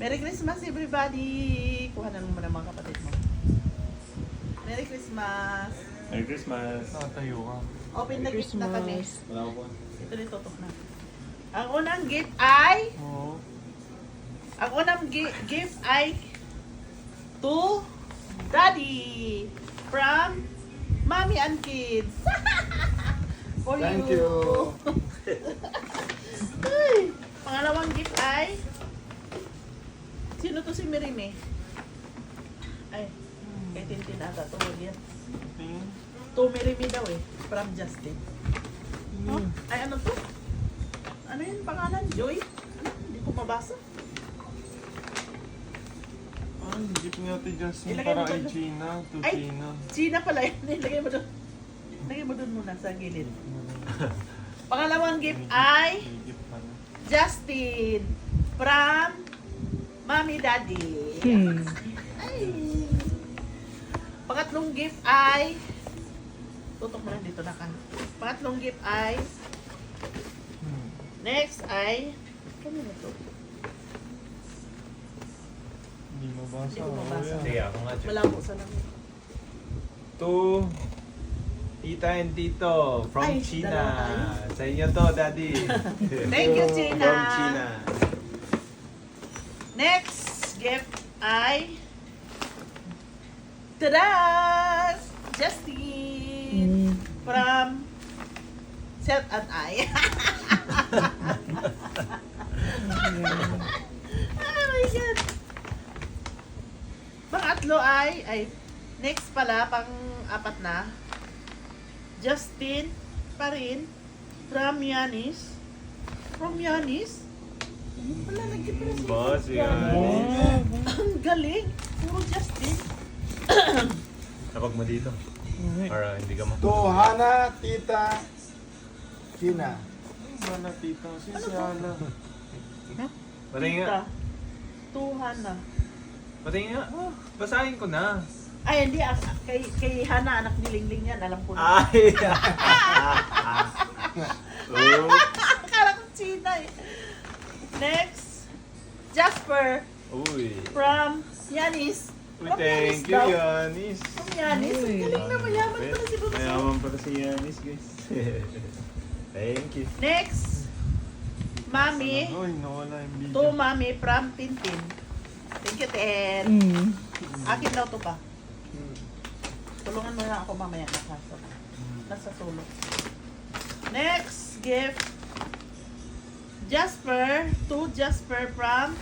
Merry Christmas everybody! Kuhanan mo muna mga kapatid mo. Merry Christmas! Merry Christmas. Nakatayo ka. Open the gift na kami. Wala ko po. Ito rin tutok na. Ang unang gift ay... Oo. Ang unang gift ay... To... Daddy! From... Mommy and Kids! For Thank you. Ay, pangalawang gift ay... Sino to si Mirime? Ay, kay Tintin ata to. Yan. Tingin. To Mirime daw eh. From Justin. Oh, ay ano to? Ano yun pangalan? Joy? Ano? Hindi ko mabasa. Ay, jeep nga ito Justin. Ilagay mo Para ba kay doon? Gina. To Ay! Gina. Gina pala yun. Lagay mo doon. Lagay mo doon muna sa gilid. Pangalawang gift ay May gift pala. Justin from Mommy Daddy. Ay. Pangatlong gift ay tutok mo lang dito na ka. Pangatlong gift ay next ay kanino to? Hindi mabasa. Hindi ko mabasa. Kuya. Sige, ako nga. Jeff. Malabo sa lamin. To Tita and Tito from Ay, China. dalawa tayo. Sa inyo to, Daddy. Thank you, Gina. From China. Next gift ay tada! Justin from Seth and I. Oh my God. Pangatlo ay next pala, pang-apat na. Justin pa rin from Yanis. From Yanis? Wala, nag-gift pala si Boss, Yanis. yan. Ang galing! Puro Justin. Kapag mo dito. Para hindi ka To Hana, Tita, Gina. Wala tita. Si Ano si to? Ana. Patingin nga. Tita. Tuhan na. Patingin nga. Basahin ko na. Ay, hindi. Kay Hana, anak ni Lingling yan. Alam ko na. Ay! Oh. Akala ko China eh. Next. Jasper Uy. from Yanis. Uy, From thank Yanis you, daw. Yanis. From Yanis. Ang galing na mayaman pala si Bunso. Mayaman pala si Yanis, guys. Thank you. Next. Mami. Uy, nawala yung video. To Mami from Tintin. Thank you, Ten. Akin daw to pa. Tulungan mo na ako mamaya. Nasa solo. Next gift. Jasper. To Jasper from